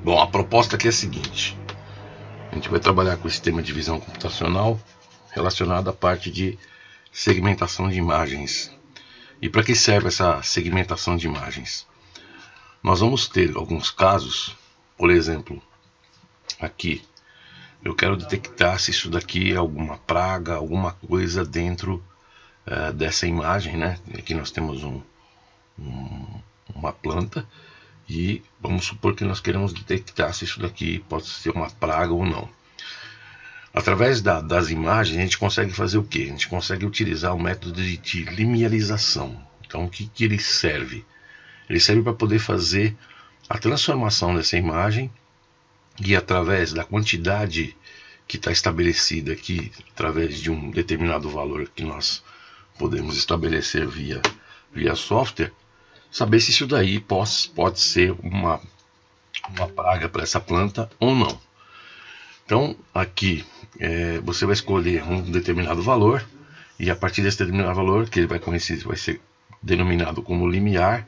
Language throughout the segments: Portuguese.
Bom, a proposta aqui é a seguinte: a gente vai trabalhar com o sistema de visão computacional relacionado à parte de segmentação de imagens. E para que serve essa segmentação de imagens? Nós vamos ter alguns casos, por exemplo, aqui eu quero detectar se isso daqui é alguma praga, alguma coisa dentro dessa imagem, né? Aqui nós temos uma planta e vamos supor que nós queremos detectar se isso daqui pode ser uma praga ou não. Através das imagens a gente consegue fazer o que? A gente consegue utilizar o método de linearização. Então o que ele serve? Ele serve para poder fazer a transformação dessa imagem e através da quantidade que está estabelecida aqui, através de um determinado valor que nós podemos estabelecer via software, saber se isso daí pode ser uma praga para essa planta ou não. Então aqui você vai escolher um determinado valor e a partir desse determinado valor, que ele vai ser denominado como limiar,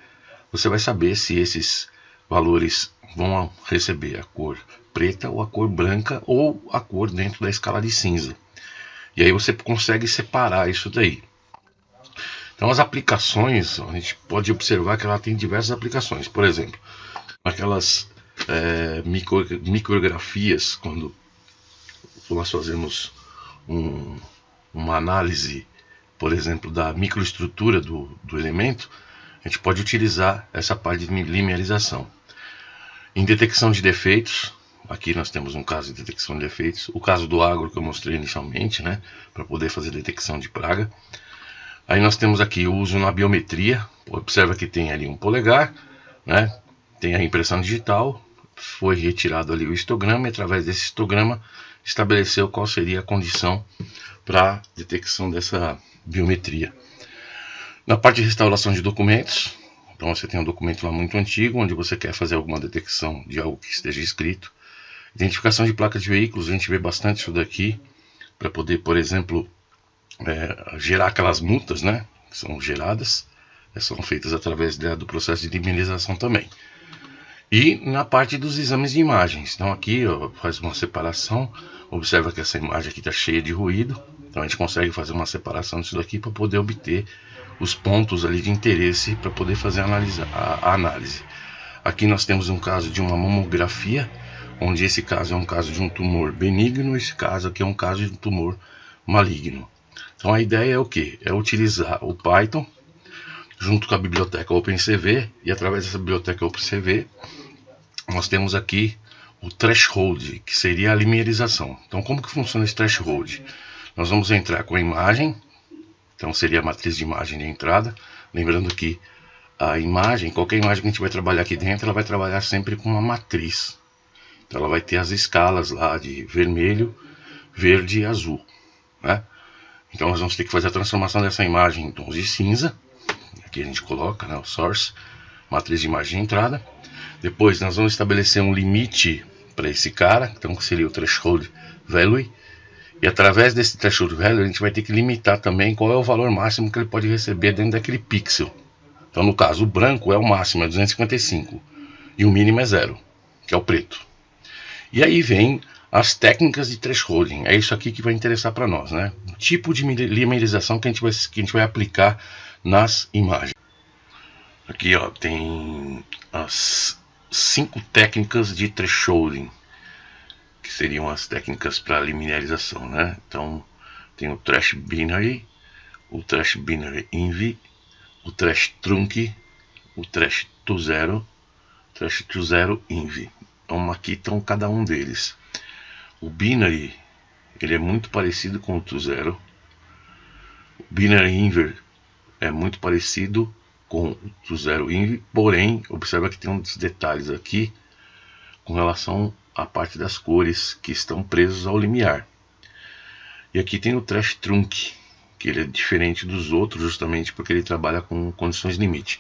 você vai saber se esses valores vão receber a cor preta ou a cor branca ou a cor dentro da escala de cinza. E aí você consegue separar isso daí. Então as aplicações, a gente pode observar que ela tem diversas aplicações. Por exemplo, aquelas micrografias, quando nós fazemos uma análise, por exemplo, da microestrutura do elemento, a gente pode utilizar essa parte de linearização. Em detecção de defeitos, aqui nós temos um caso de detecção de defeitos, o caso do agro que eu mostrei inicialmente, né, para poder fazer detecção de praga. Aí nós temos aqui o uso na biometria. Observa que tem ali um polegar, né, tem a impressão digital, foi retirado ali o histograma e através desse histograma estabeleceu qual seria a condição para detecção dessa biometria. Na parte de restauração de documentos, então você tem um documento lá muito antigo, onde você quer fazer alguma detecção de algo que esteja escrito. Identificação de placas de veículos, a gente vê bastante isso daqui, para poder, por exemplo, gerar aquelas multas, né, que são geradas, são feitas através do processo de linearização também. E na parte dos exames de imagens, então aqui faz uma separação, observa que essa imagem aqui está cheia de ruído, então a gente consegue fazer uma separação disso daqui para poder obter os pontos ali de interesse para poder fazer a análise. Aqui nós temos um caso de uma mamografia, onde esse caso é um caso de um tumor benigno, esse caso aqui é um caso de um tumor maligno. Então a ideia é o que? É utilizar o Python junto com a biblioteca OpenCV, e através dessa biblioteca OpenCV nós temos aqui o threshold, que seria a linearização. Então como que funciona esse threshold? Nós vamos entrar com a imagem, então seria a matriz de imagem de entrada, lembrando que a imagem, qualquer imagem que a gente vai trabalhar aqui dentro, ela vai trabalhar sempre com uma matriz. Então ela vai ter as escalas lá de vermelho, verde e azul, né? Então nós vamos ter que fazer a transformação dessa imagem em tons de cinza. Aqui a gente coloca, né, o source, matriz de imagem de entrada. Depois nós vamos estabelecer um limite para esse cara, então que seria o threshold value. E através desse threshold value a gente vai ter que limitar também qual é o valor máximo que ele pode receber dentro daquele pixel. Então no caso o branco é o máximo, é 255, e o mínimo é 0, que é o preto. E aí vem as técnicas de thresholding, é isso aqui que vai interessar para nós, né? O tipo de linearização que a gente vai aplicar nas imagens. Aqui ó, tem as 5 técnicas de thresholding, que seriam as técnicas para linearização, né? Então tem o thresh binary, o thresh binary env, o thresh trunc, o thresh to zero, thresh to zero env. Então aqui estão cada um deles. O binary, ele é muito parecido com o to zero. O binary inver é muito parecido com o to zero env, porém observa que tem uns detalhes aqui com relação à parte das cores que estão presos ao limiar. E aqui tem o thresh trunc, que ele é diferente dos outros justamente porque ele trabalha com condições limite.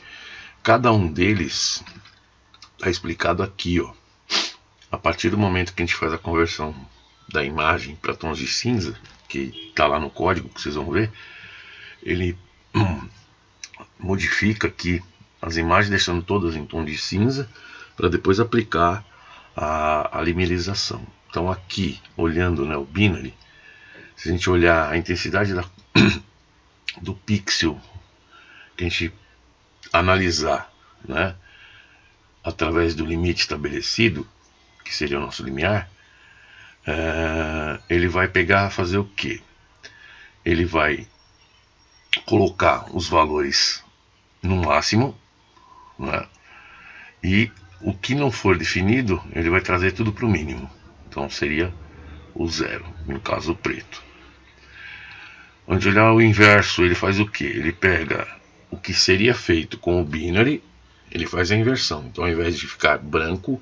Cada um deles está explicado aqui, ó. A partir do momento que a gente faz a conversão da imagem para tons de cinza, que está lá no código que vocês vão ver, ele modifica aqui as imagens deixando todas em tom de cinza para depois aplicar a limerização. Então aqui, olhando, né, o binary, se a gente olhar a intensidade do pixel que a gente analisar, né, através do limite estabelecido, que seria o nosso limiar, ele vai fazer o que? Ele vai colocar os valores no máximo, né, e o que não for definido, ele vai trazer tudo para o mínimo. Então seria o zero, no caso o preto. Onde olhar o inverso, ele faz o que? Ele pega o que seria feito com o binary, ele faz a inversão. Então, ao invés de ficar branco,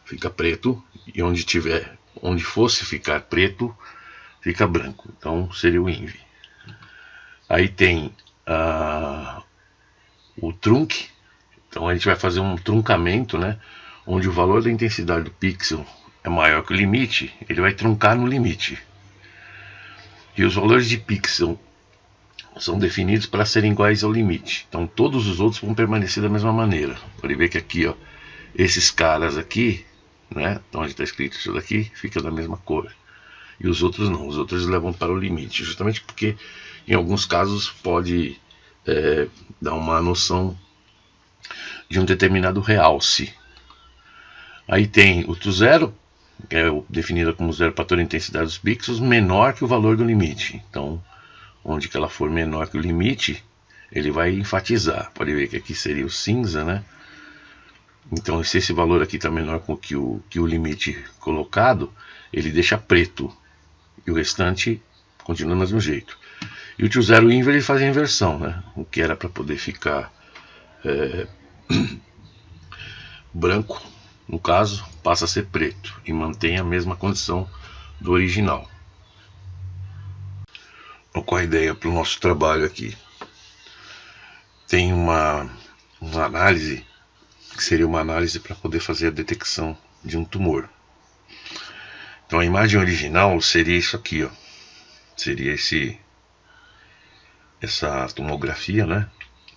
fica preto, e onde fosse ficar preto, fica branco. Então, seria o inv. Aí tem o trunc. Então, a gente vai fazer um truncamento, né? Onde o valor da intensidade do pixel é maior que o limite, ele vai truncar no limite. E os valores de pixel são definidos para serem iguais ao limite. Então todos os outros vão permanecer da mesma maneira. Pode ver que aqui, ó, esses caras aqui, né, onde está escrito isso daqui, fica da mesma cor. E os outros não, os outros levam para o limite. Justamente porque em alguns casos pode dar uma noção de um determinado realce. Aí tem o zero, que é definida como zero para toda a intensidade dos pixels, menor que o valor do limite. Então, onde que ela for menor que o limite, ele vai enfatizar. Pode ver que aqui seria o cinza, né? Então, se esse valor aqui está menor que o limite colocado, ele deixa preto. E o restante continua do mesmo jeito. E o zero inver, ele faz a inversão, né? O que era para poder ficar branco, no caso, passa a ser preto e mantém a mesma condição do original. Então, qual a ideia para o nosso trabalho aqui? Tem uma análise, que seria uma análise para poder fazer a detecção de um tumor. Então a imagem original seria isso aqui, ó. Seria essa tomografia, né,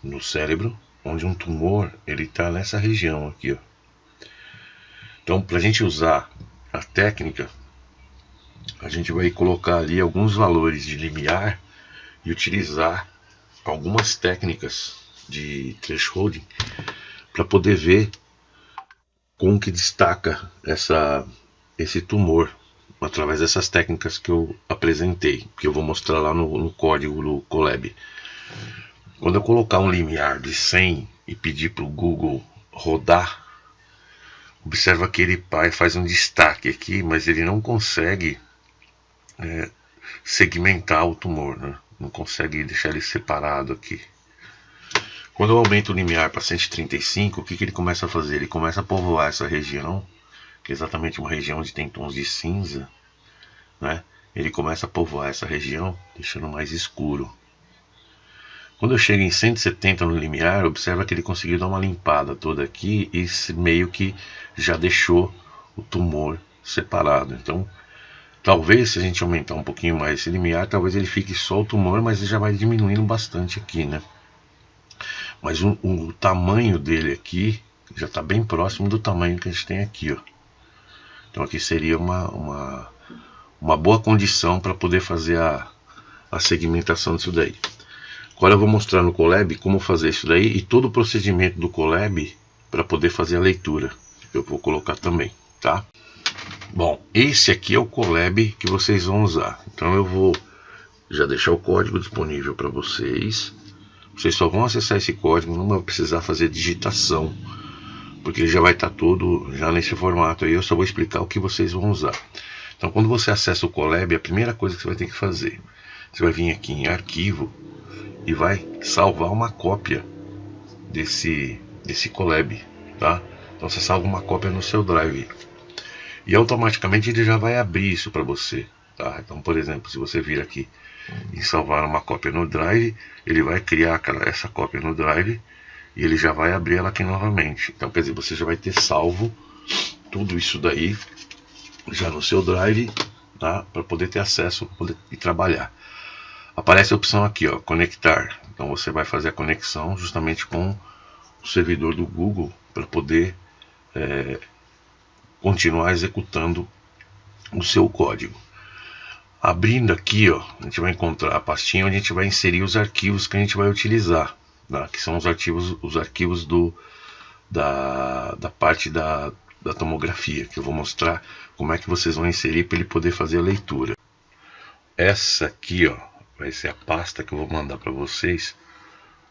no cérebro, onde um tumor ele está nessa região aqui, ó. Então, para a gente usar a técnica, a gente vai colocar ali alguns valores de limiar e utilizar algumas técnicas de thresholding para poder ver como que destaca esse tumor através dessas técnicas que eu apresentei, que eu vou mostrar lá no código do Colab. Quando eu colocar um limiar de 100 e pedir para o Google rodar, observa que ele faz um destaque aqui, mas ele não consegue segmentar o tumor, né? Não consegue deixar ele separado aqui. Quando eu aumento o limiar para 135, o que ele começa a fazer? Ele começa a povoar essa região, que é exatamente uma região onde tem tons de cinza, né? Ele começa a povoar essa região, deixando mais escuro. Quando eu chego em 170 no limiar, observa que ele conseguiu dar uma limpada toda aqui e meio que já deixou o tumor separado. Então, talvez se a gente aumentar um pouquinho mais esse limiar, talvez ele fique só o tumor, mas ele já vai diminuindo bastante aqui, né? Mas o tamanho dele aqui já está bem próximo do tamanho que a gente tem aqui, ó. Então aqui seria uma boa condição para poder fazer a segmentação disso daí. Agora eu vou mostrar no Colab como fazer isso daí e todo o procedimento do Colab para poder fazer a leitura. Eu vou colocar também, tá? Bom, esse aqui é o Colab que vocês vão usar. Então eu vou já deixar o código disponível para vocês. Vocês só vão acessar esse código, não vai precisar fazer digitação, porque ele já vai estar todo já nesse formato aí. Eu só vou explicar o que vocês vão usar. Então quando você acessa o Colab, a primeira coisa que você vai ter que fazer, você vai vir aqui em arquivo e vai salvar uma cópia desse Colab, tá? Então você salva uma cópia no seu Drive e automaticamente ele já vai abrir isso para você, tá? Então, por exemplo, se você vir aqui e salvar uma cópia no Drive, ele vai criar essa cópia no Drive e ele já vai abrir ela aqui novamente. Então, quer dizer, você já vai ter salvo tudo isso daí já no seu Drive, tá? Para poder ter acesso, para poder ir trabalhar. Aparece a opção aqui, ó, conectar. Então você vai fazer a conexão justamente com o servidor do Google para poder continuar executando o seu código. Abrindo aqui, ó, a gente vai encontrar a pastinha onde a gente vai inserir os arquivos que a gente vai utilizar, tá? Que são os arquivos da parte da tomografia, que eu vou mostrar como é que vocês vão inserir para ele poder fazer a leitura. Essa aqui, ó, vai ser a pasta que eu vou mandar para vocês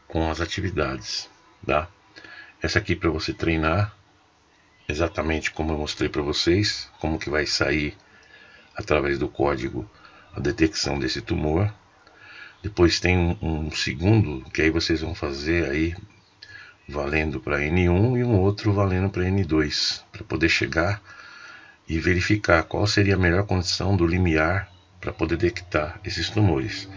com as atividades, tá? Essa aqui para você treinar exatamente como eu mostrei para vocês, como que vai sair através do código a detecção desse tumor. Depois tem um segundo que aí vocês vão fazer aí valendo para N1 e um outro valendo para N2, para poder chegar e verificar qual seria a melhor condição do limiar para poder detectar esses tumores.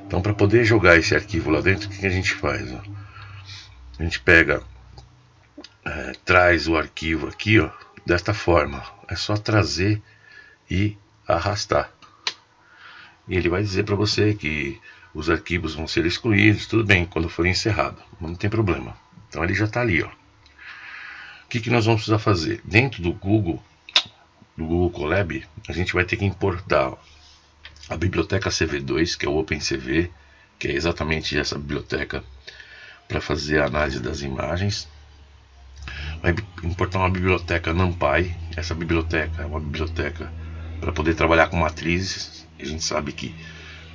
Então, para poder jogar esse arquivo lá dentro, o que a gente faz? Ó? A gente pega, traz o arquivo aqui, ó, desta forma. É só trazer e arrastar. E ele vai dizer para você que os arquivos vão ser excluídos, tudo bem, quando for encerrado, não tem problema. Então ele já está ali, ó. O que nós vamos precisar fazer? Dentro do Google Colab, a gente vai ter que importar, ó, a biblioteca CV2, que é o OpenCV, que é exatamente essa biblioteca para fazer a análise das imagens. Vai importar uma biblioteca NumPy. Essa biblioteca é uma biblioteca para poder trabalhar com matrizes. A gente sabe que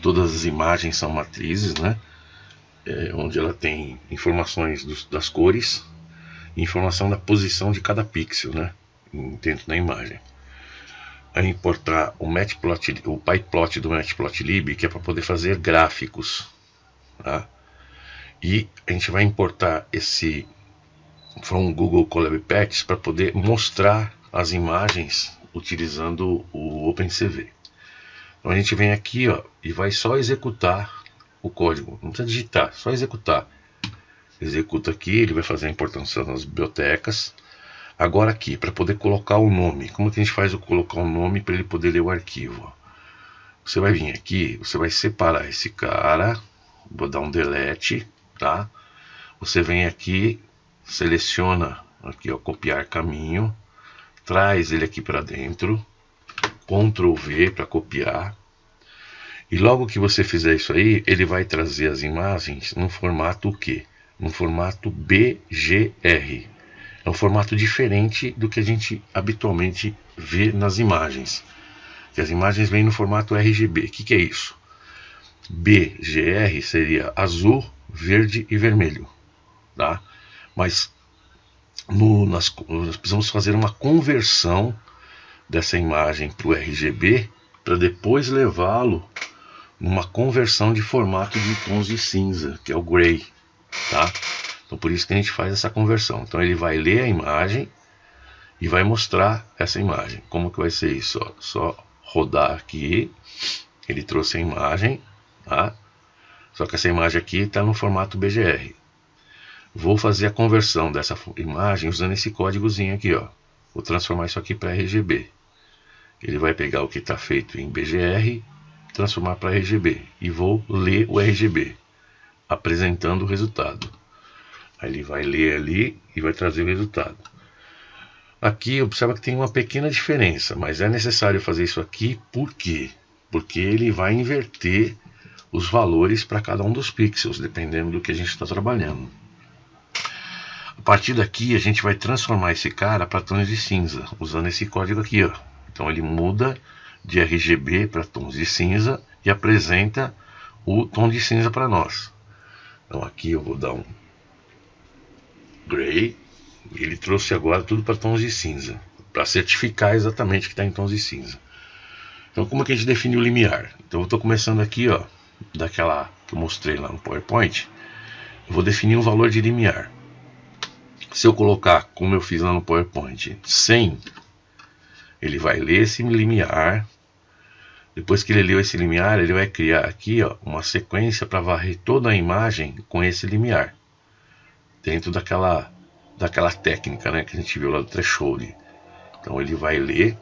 todas as imagens são matrizes, né? Onde ela tem informações das cores e informação da posição de cada pixel, né? Dentro da imagem. Vai importar o pyplot do Matplotlib, que é para poder fazer gráficos, tá? E a gente vai importar esse from Google Colab Packs para poder mostrar as imagens utilizando o OpenCV. Então a gente vem aqui, ó, e vai só executar o código, não precisa digitar, só executar. Executa aqui, ele vai fazer a importação das bibliotecas. Agora aqui, para poder colocar o nome, como que a gente faz o colocar o nome para ele poder ler o arquivo? Você vai vir aqui, você vai separar esse cara, vou dar um delete, tá? Você vem aqui, seleciona aqui, ó, copiar caminho, traz ele aqui para dentro, Ctrl V para copiar. E logo que você fizer isso aí, ele vai trazer as imagens no formato o quê? No formato BGR. É um formato diferente do que a gente habitualmente vê nas imagens. Que as imagens vêm no formato RGB. O que é isso? BGR seria azul, verde e vermelho, tá? Mas nós precisamos fazer uma conversão dessa imagem para o RGB para depois levá-lo numa conversão de formato de tons de cinza, que é o gray, tá? Então por isso que a gente faz essa conversão. Então ele vai ler a imagem e vai mostrar essa imagem. Como que vai ser isso? Ó, só rodar aqui, ele trouxe a imagem, tá? Só que essa imagem aqui está no formato BGR. Vou fazer a conversão dessa imagem usando esse códigozinho aqui, ó. Vou transformar isso aqui para RGB. Ele vai pegar o que está feito em BGR, transformar para RGB. E vou ler o RGB, apresentando o resultado. Aí ele vai ler ali e vai trazer o resultado. Aqui observa que tem uma pequena diferença, mas é necessário fazer isso aqui, por quê? Porque ele vai inverter os valores para cada um dos pixels, dependendo do que a gente está trabalhando. A partir daqui a gente vai transformar esse cara para tons de cinza, usando esse código aqui, ó. Então ele muda de RGB para tons de cinza e apresenta o tom de cinza para nós. Então aqui eu vou dar um gray, ele trouxe agora tudo para tons de cinza, para certificar exatamente que está em tons de cinza. Então como é que a gente define o limiar? Então eu estou começando aqui, ó, daquela que eu mostrei lá no PowerPoint. Eu vou definir um valor de limiar. Se eu colocar, como eu fiz lá no PowerPoint, 100, ele vai ler esse limiar. Depois que ele leu esse limiar, ele vai criar aqui, ó, uma sequência para varrer toda a imagem com esse limiar, dentro daquela técnica, né, que a gente viu lá do threshold. Então ele vai ler,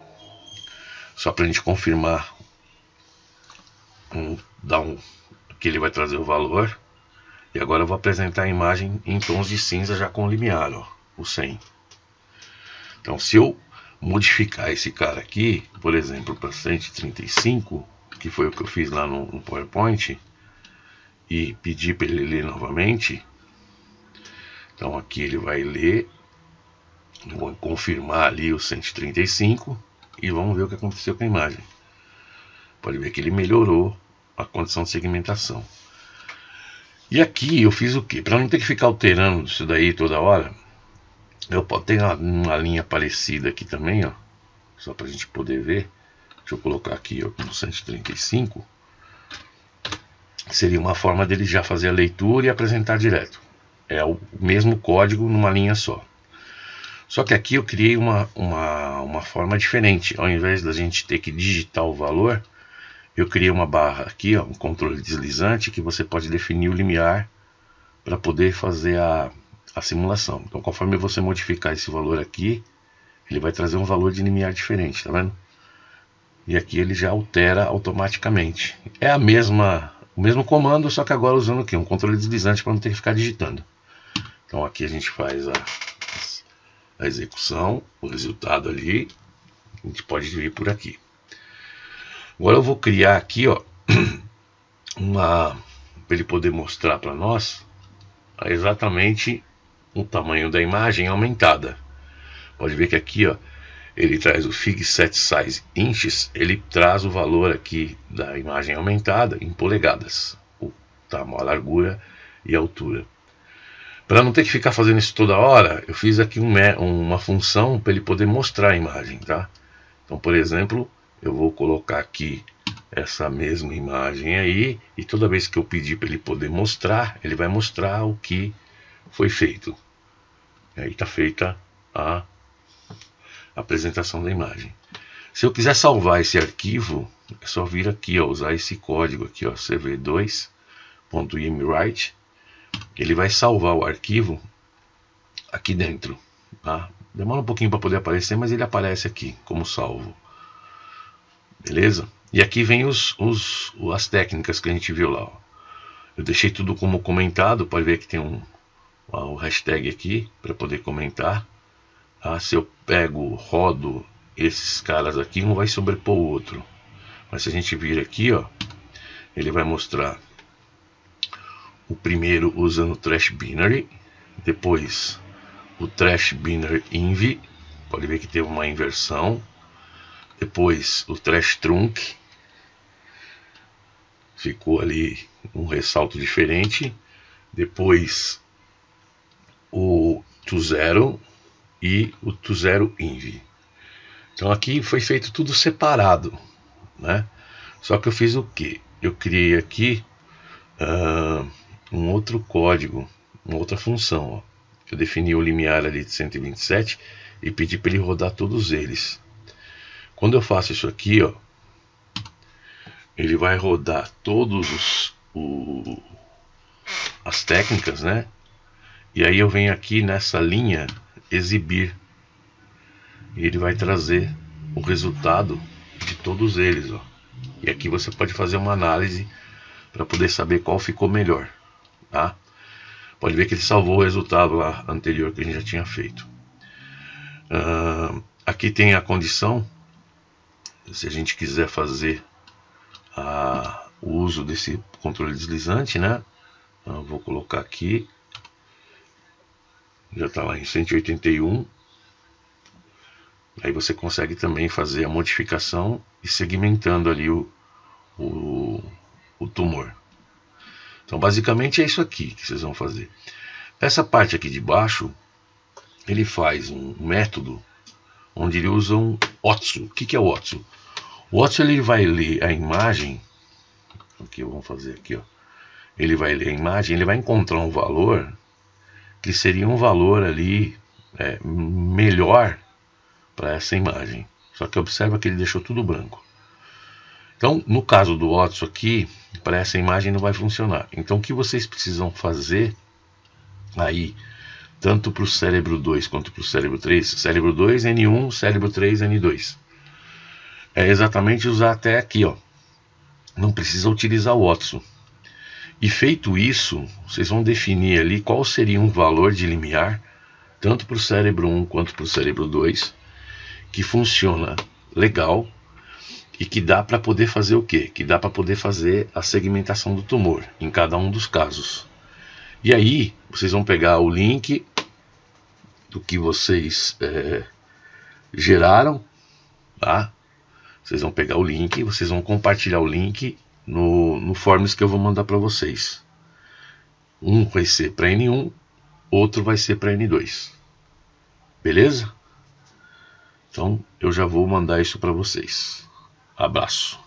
só para a gente confirmar, que ele vai trazer o valor. E agora eu vou apresentar a imagem em tons de cinza já com o limiar, ó, o 100. Então se eu modificar esse cara aqui, por exemplo, para 135, que foi o que eu fiz lá no PowerPoint, e pedir para ele ler novamente. Então aqui ele vai ler, vou confirmar ali o 135 e vamos ver o que aconteceu com a imagem. Pode ver que ele melhorou a condição de segmentação. E aqui eu fiz o que? Para não ter que ficar alterando isso daí toda hora, eu posso ter uma linha parecida aqui também, ó, só para a gente poder ver. Deixa eu colocar aqui, ó, no 135. Seria uma forma dele já fazer a leitura e apresentar direto. É o mesmo código numa linha só. Só que aqui eu criei uma forma diferente. Ao invés da gente ter que digitar o valor, eu criei uma barra aqui, ó, um controle deslizante, que você pode definir o limiar para poder fazer a simulação. Então, conforme você modificar esse valor aqui, ele vai trazer um valor de limiar diferente, tá vendo? E aqui ele já altera automaticamente. É o mesmo comando, só que agora usando aqui um controle deslizante para não ter que ficar digitando. Então aqui a gente faz a execução, o resultado ali, a gente pode vir por aqui. Agora eu vou criar aqui, ó, para ele poder mostrar para nós exatamente o tamanho da imagem aumentada. Pode ver que aqui, ó, ele traz o Fig Set Size Inches, ele traz o valor aqui da imagem aumentada em polegadas, o tamanho, a largura e a altura. Para não ter que ficar fazendo isso toda hora, eu fiz aqui uma função para ele poder mostrar a imagem, tá? Então, por exemplo, eu vou colocar aqui essa mesma imagem aí, e toda vez que eu pedir para ele poder mostrar, ele vai mostrar o que foi feito. E aí está feita a apresentação da imagem. Se eu quiser salvar esse arquivo, é só vir aqui, ó, usar esse código aqui, ó, cv2.imwrite. Ele vai salvar o arquivo aqui dentro, tá? Demora um pouquinho para poder aparecer, mas ele aparece aqui como salvo. Beleza? E aqui vem as técnicas que a gente viu lá, ó. Eu deixei tudo como comentado, pode ver que tem o hashtag aqui para poder comentar. Ah, se eu rodo esses caras aqui, um vai sobrepor o outro. Mas se a gente vir aqui, ó, ele vai mostrar o primeiro usando o Trash Binary, depois o Trash Binary Inv, pode ver que teve uma inversão, depois o Trash Trunk, ficou ali um ressalto diferente, depois o To Zero e o To Zero Inv. Então aqui foi feito tudo separado, né? Só que eu fiz o que? Eu criei aqui um outro código, uma outra função, ó. Eu defini o limiar ali de 127 e pedi para ele rodar todos eles. Quando eu faço isso aqui, ó, ele vai rodar todos as técnicas, né? E aí eu venho aqui nessa linha exibir e ele vai trazer o resultado de todos eles, ó. E aqui você pode fazer uma análise para poder saber qual ficou melhor, tá? Pode ver que ele salvou o resultado lá anterior que a gente já tinha feito. Aqui tem a condição, se a gente quiser fazer o uso desse controle deslizante, né? Então, eu vou colocar aqui, já está lá em 181. Aí você consegue também fazer a modificação e segmentando ali o tumor. Então basicamente é isso aqui que vocês vão fazer. Essa parte aqui de baixo, ele faz um método onde ele usa um OTSU. O que é o OTSU? O OTSU ele vai ler a imagem, aqui vamos fazer aqui, ó. Ele vai ler a imagem, ele vai encontrar um valor que seria um valor ali melhor para essa imagem. Só que observa que ele deixou tudo branco. Então, no caso do OTSU aqui, para essa imagem não vai funcionar. Então, o que vocês precisam fazer aí, tanto para o cérebro 2 quanto para o cérebro 3, cérebro 2 N1, cérebro 3 N2, é exatamente usar até aqui, ó. Não precisa utilizar o OTSU. E feito isso, vocês vão definir ali qual seria um valor de limiar, tanto para o cérebro 1 quanto para o cérebro 2, que funciona legal e que dá para poder fazer o quê? Que dá para poder fazer a segmentação do tumor em cada um dos casos. E aí vocês vão pegar o link do que vocês geraram, tá? Vocês vão pegar o link, vocês vão compartilhar o link no Forms que eu vou mandar para vocês. Um vai ser para N1, outro vai ser para N2. Beleza? Então eu já vou mandar isso para vocês. Abraço.